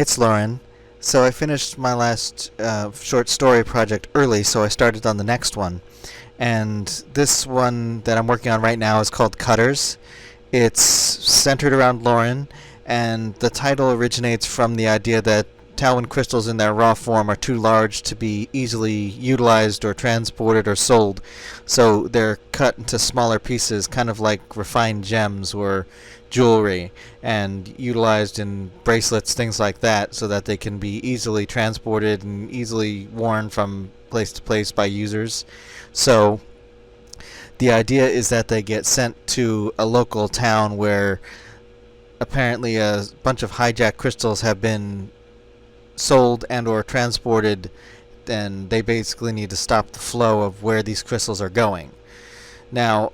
it's Lauren. So I finished my last short story project early, so I started on the next one. And this one that I'm working on right now is called Cutters. It's centered around Lauren, and the title originates from the idea that Talwyn crystals in their raw form are too large to be easily utilized or transported or sold. So they're cut into smaller pieces, kind of like refined gems or jewelry, and utilized in bracelets, things like that, so that they can be easily transported and easily worn from place to place by users. So the idea is that they get sent to a local town where apparently a bunch of hijacked crystals have been sold and or transported, and they basically need to stop the flow of where these crystals are going. Now,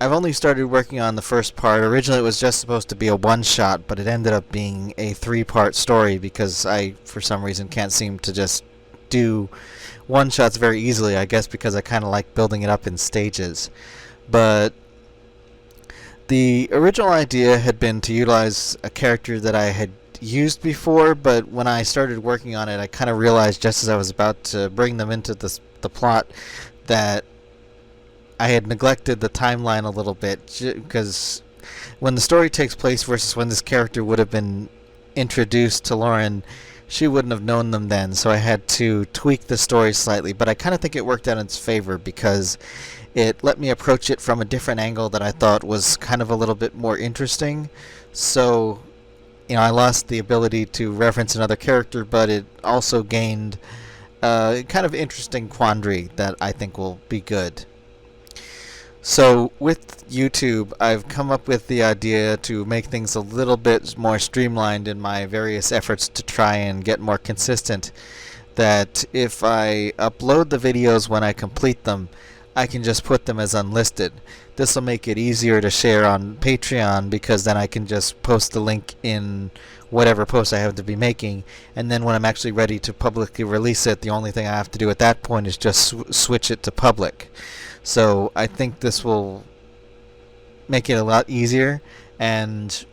I've only started working on the first part. Originally it was just supposed to be a one-shot, but it ended up being a three-part story because I, for some reason, can't seem to just do one-shots very easily, I guess because I kind of like building it up in stages. But the original idea had been to utilize a character that I had used before, but when I started working on it, I kind of realized just as I was about to bring them into the plot that I had neglected the timeline a little bit, because when the story takes place versus when this character would have been introduced to Lauren, she wouldn't have known them then, so I had to tweak the story slightly. But I kind of think it worked out in its favor because it let me approach it from a different angle that I thought was kind of a little bit more interesting. So, I lost the ability to reference another character, but it also gained a kind of interesting quandary that I think will be good. So with YouTube, I've come up with the idea to make things a little bit more streamlined in my various efforts to try and get more consistent. That if I upload the videos when I complete them, I can just put them as unlisted. This will make it easier to share on Patreon because then I can just post the link in whatever post I have to be making, and then when I'm actually ready to publicly release it, the only thing I have to do at that point is just switch it to public. So I think this will make it a lot easier, and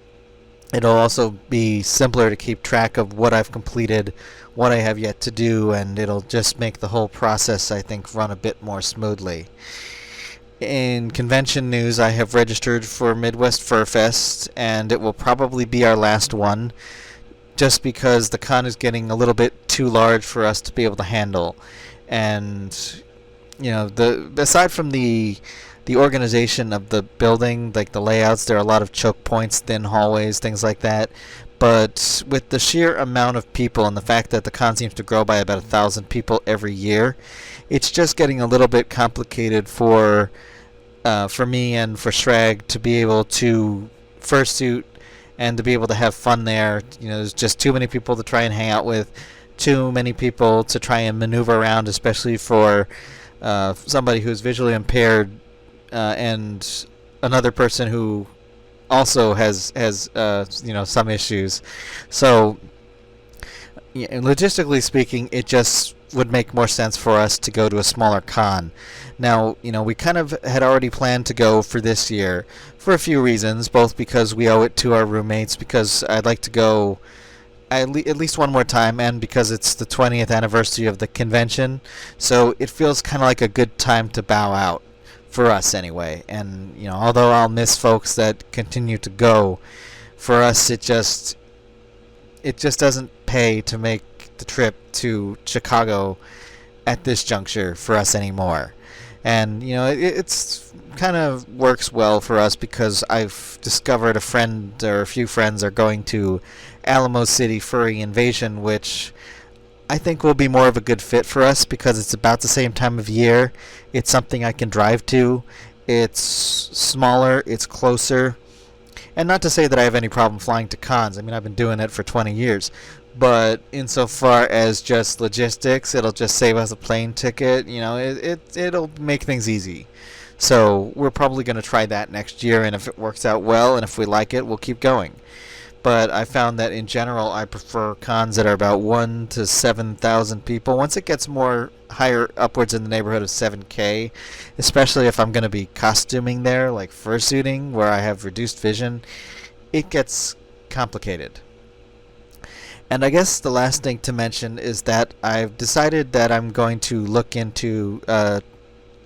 it'll also be simpler to keep track of what I've completed, what I have yet to do, and it'll just make the whole process, I think, run a bit more smoothly. In convention news, I have registered for Midwest Fur Fest, and it will probably be our last one, just because the con is getting a little bit too large for us to be able to handle. And aside from the organization of the building, like the layouts, there are a lot of choke points, thin hallways, things like that. But with the sheer amount of people and the fact that the con seems to grow by about 1,000 people every year, it's just getting a little bit complicated for me and for Shrag to be able to fursuit and to be able to have fun there. There's just too many people to try and hang out with, too many people to try and maneuver around, especially for somebody who's visually impaired and another person who also has some issues. So logistically speaking, it just would make more sense for us to go to a smaller con. Now, we kind of had already planned to go for this year for a few reasons, both because we owe it to our roommates, because I'd like to go at least one more time, and because it's the 20th anniversary of the convention, so it feels kind of like a good time to bow out, for us anyway. And although I'll miss folks that continue to go, for us it just doesn't pay to make the trip to Chicago at this juncture for us anymore. And it's kind of works well for us because I've discovered a friend or a few friends are going to Alamo City Furry Invasion, which I think will be more of a good fit for us because it's about the same time of year. It's something I can drive to. It's smaller, it's closer. And not to say that I have any problem flying to cons. I mean, I've been doing it for 20 years. But insofar as just logistics, it'll just save us a plane ticket. It'll make things easy. So we're probably going to try that next year, and if it works out well and if we like it, we'll keep going. But I found that in general, I prefer cons that are about 1,000 to 7,000 people. Once it gets more higher, upwards in the neighborhood of 7K, especially if I'm going to be costuming there, like fursuiting, where I have reduced vision, it gets complicated. And I guess the last thing to mention is that I've decided that I'm going to look into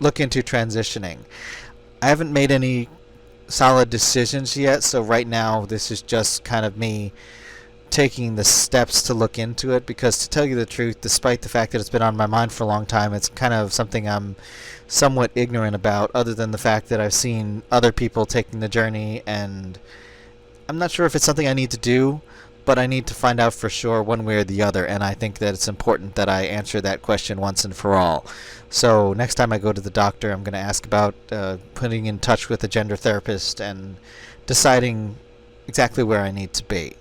transitioning. I haven't made any solid decisions yet, so right now this is just kind of me taking the steps to look into it, because to tell you the truth, despite the fact that it's been on my mind for a long time, it's kind of something I'm somewhat ignorant about, other than the fact that I've seen other people taking the journey, and I'm not sure if it's something I need to do, but I need to find out for sure one way or the other, and I think that it's important that I answer that question once and for all. So next time I go to the doctor, I'm going to ask about putting in touch with a gender therapist and deciding exactly where I need to be,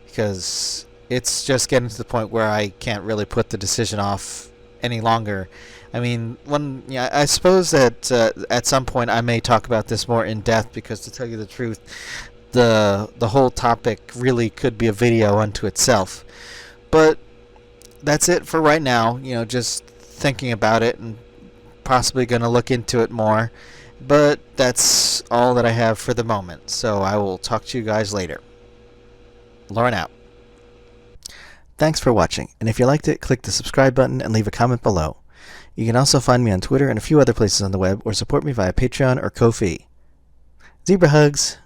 because it's just getting to the point where I can't really put the decision off any longer. I mean, I suppose that at some point I may talk about this more in depth, because to tell you the truth, the whole topic really could be a video unto itself. But that's it for right now. Just thinking about it and possibly going to look into it more. But that's all that I have for the moment. So I will talk to you guys later. Lauren out. Thanks for watching, and if you liked it, click the subscribe button and leave a comment below. You can also find me on Twitter and a few other places on the web, or support me via Patreon or Ko-fi. Zebra hugs!